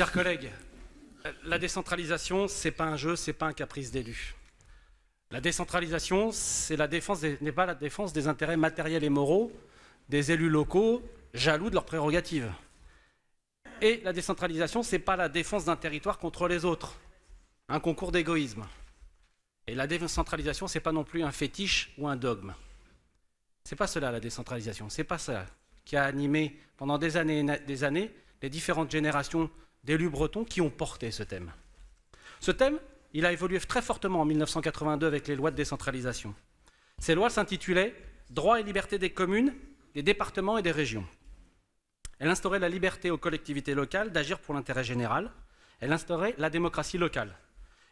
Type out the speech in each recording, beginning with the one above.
Chers collègues, la décentralisation, ce n'est pas un jeu, ce n'est pas un caprice d'élus. La décentralisation, n'est pas la défense des intérêts matériels et moraux des élus locaux jaloux de leurs prérogatives. Et la décentralisation, ce n'est pas la défense d'un territoire contre les autres, un concours d'égoïsme. Et la décentralisation, ce n'est pas non plus un fétiche ou un dogme. Ce n'est pas cela la décentralisation, ce n'est pas ça qui a animé pendant des années les différentes générations d'élus bretons qui ont porté ce thème. Ce thème, il a évolué très fortement en 1982 avec les lois de décentralisation. Ces lois s'intitulaient « Droits et libertés des communes, des départements et des régions ». Elle instaurait la liberté aux collectivités locales d'agir pour l'intérêt général. Elle instaurait la démocratie locale.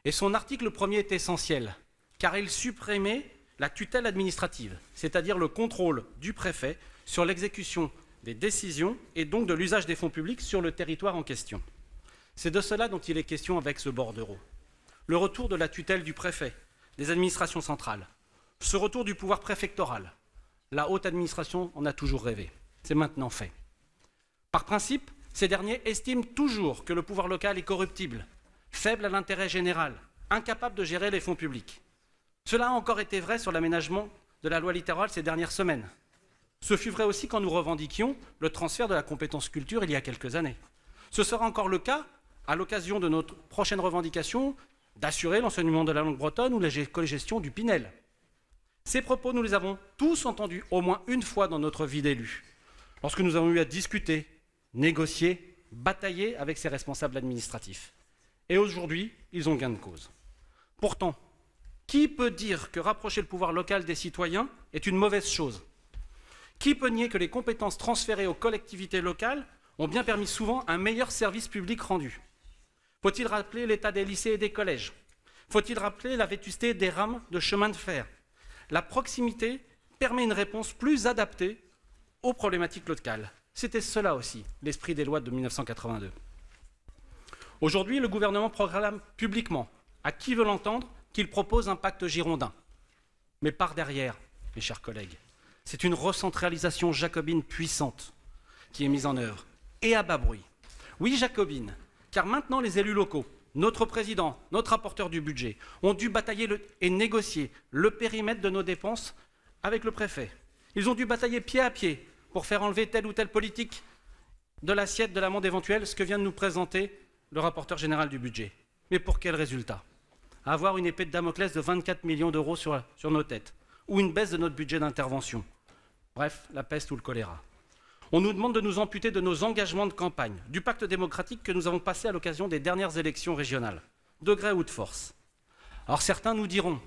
Et son article premier est essentiel, car il supprimait la tutelle administrative, c'est-à-dire le contrôle du préfet sur l'exécution des décisions et donc de l'usage des fonds publics sur le territoire en question. C'est de cela dont il est question avec ce bordereau. Le retour de la tutelle du préfet, des administrations centrales, ce retour du pouvoir préfectoral. La haute administration en a toujours rêvé. C'est maintenant fait. Par principe, ces derniers estiment toujours que le pouvoir local est corruptible, faible à l'intérêt général, incapable de gérer les fonds publics. Cela a encore été vrai sur l'aménagement de la loi littorale ces dernières semaines. Ce fut vrai aussi quand nous revendiquions le transfert de la compétence culture il y a quelques années. Ce sera encore le cas à l'occasion de notre prochaine revendication d'assurer l'enseignement de la langue bretonne ou l'éco-gestion du Pinel. Ces propos, nous les avons tous entendus au moins une fois dans notre vie d'élu, lorsque nous avons eu à discuter, négocier, batailler avec ces responsables administratifs. Et aujourd'hui, ils ont gain de cause. Pourtant, qui peut dire que rapprocher le pouvoir local des citoyens est une mauvaise chose? Qui peut nier que les compétences transférées aux collectivités locales ont bien permis souvent un meilleur service public rendu? Faut-il rappeler l'état des lycées et des collèges? Faut-il rappeler la vétusté des rames de chemin de fer? La proximité permet une réponse plus adaptée aux problématiques locales. C'était cela aussi, l'esprit des lois de 1982. Aujourd'hui, le gouvernement proclame publiquement, à qui veut l'entendre, qu'il propose un pacte girondin. Mais par derrière, mes chers collègues, c'est une recentralisation jacobine puissante qui est mise en œuvre, et à bas bruit. Oui, jacobine, car maintenant les élus locaux, notre président, notre rapporteur du budget, ont dû batailler et négocier le périmètre de nos dépenses avec le préfet. Ils ont dû batailler pied à pied pour faire enlever telle ou telle politique de l'assiette de l'amende éventuelle, ce que vient de nous présenter le rapporteur général du budget. Mais pour quel résultat? Avoir une épée de Damoclès de 24 millions d'euros sur nos têtes, ou une baisse de notre budget d'intervention. Bref, la peste ou le choléra. On nous demande de nous amputer de nos engagements de campagne, du pacte démocratique que nous avons passé à l'occasion des dernières élections régionales, de gré ou de force. Alors certains nous diront,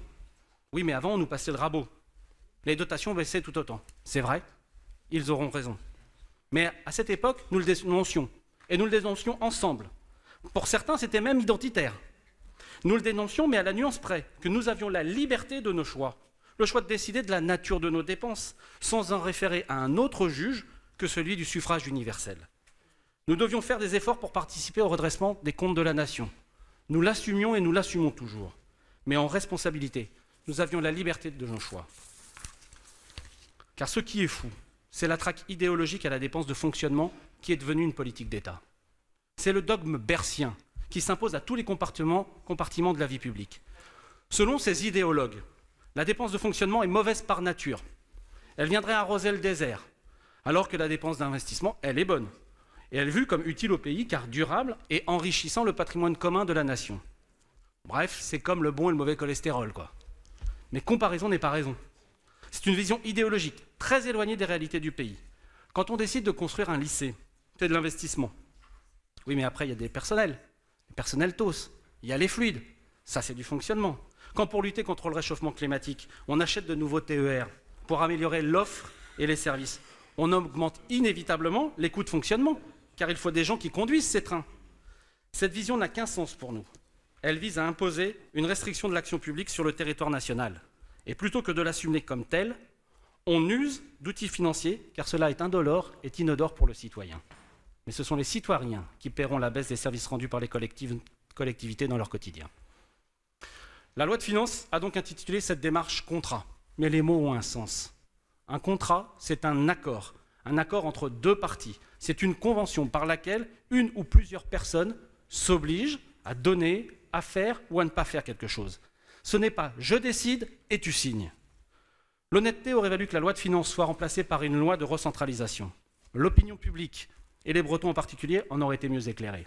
oui mais avant on nous passait le rabot, les dotations baissaient tout autant. C'est vrai, ils auront raison. Mais à cette époque, nous le dénoncions, et nous le dénoncions ensemble. Pour certains, c'était même identitaire. Nous le dénoncions, mais à la nuance près, que nous avions la liberté de nos choix, le choix de décider de la nature de nos dépenses, sans en référer à un autre juge que celui du suffrage universel. Nous devions faire des efforts pour participer au redressement des comptes de la nation. Nous l'assumions et nous l'assumons toujours. Mais en responsabilité, nous avions la liberté de nos choix. Car ce qui est fou, c'est la traque idéologique à la dépense de fonctionnement qui est devenue une politique d'État. C'est le dogme bercien qui s'impose à tous les compartiments de la vie publique. Selon ces idéologues, la dépense de fonctionnement est mauvaise par nature. Elle viendrait arroser le désert, alors que la dépense d'investissement, elle est bonne. Et elle est vue comme utile au pays, car durable et enrichissant le patrimoine commun de la nation. Bref, c'est comme le bon et le mauvais cholestérol, quoi. Mais comparaison n'est pas raison. C'est une vision idéologique, très éloignée des réalités du pays. Quand on décide de construire un lycée, c'est de l'investissement. Oui, mais après, il y a des personnels TOS, il y a les fluides, ça c'est du fonctionnement. Quand pour lutter contre le réchauffement climatique, on achète de nouveaux TER pour améliorer l'offre et les services, on augmente inévitablement les coûts de fonctionnement, car il faut des gens qui conduisent ces trains. Cette vision n'a qu'un sens pour nous. Elle vise à imposer une restriction de l'action publique sur le territoire national. Et plutôt que de l'assumer comme telle, on use d'outils financiers, car cela est indolore et inodore pour le citoyen. Mais ce sont les citoyens qui paieront la baisse des services rendus par les collectivités dans leur quotidien. La loi de finances a donc intitulé cette démarche « contrat », mais les mots ont un sens. Un contrat, c'est un accord entre deux parties. C'est une convention par laquelle une ou plusieurs personnes s'oblige à donner, à faire ou à ne pas faire quelque chose. Ce n'est pas « je décide et tu signes ». L'honnêteté aurait valu que la loi de finances soit remplacée par une loi de recentralisation. L'opinion publique, et les Bretons en particulier, en auraient été mieux éclairés.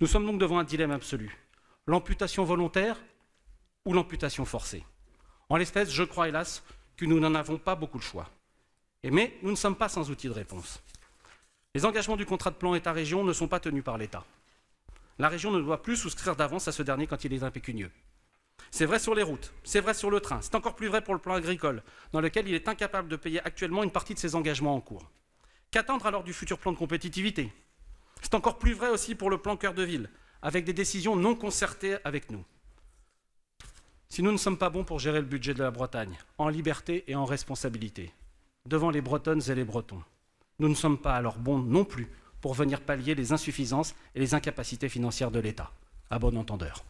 Nous sommes donc devant un dilemme absolu. L'amputation volontaire ou l'amputation forcée. En l'espèce, je crois hélas que nous n'en avons pas beaucoup le choix. Mais nous ne sommes pas sans outil de réponse. Les engagements du contrat de plan État-région ne sont pas tenus par l'État. La région ne doit plus souscrire d'avance à ce dernier quand il est impécunieux. C'est vrai sur les routes, c'est vrai sur le train, c'est encore plus vrai pour le plan agricole, dans lequel il est incapable de payer actuellement une partie de ses engagements en cours. Qu'attendre alors du futur plan de compétitivité? C'est encore plus vrai aussi pour le plan cœur de ville, avec des décisions non concertées avec nous. Si nous ne sommes pas bons pour gérer le budget de la Bretagne, en liberté et en responsabilité, devant les Bretonnes et les Bretons, nous ne sommes pas alors bons non plus pour venir pallier les insuffisances et les incapacités financières de l'État. À bon entendeur.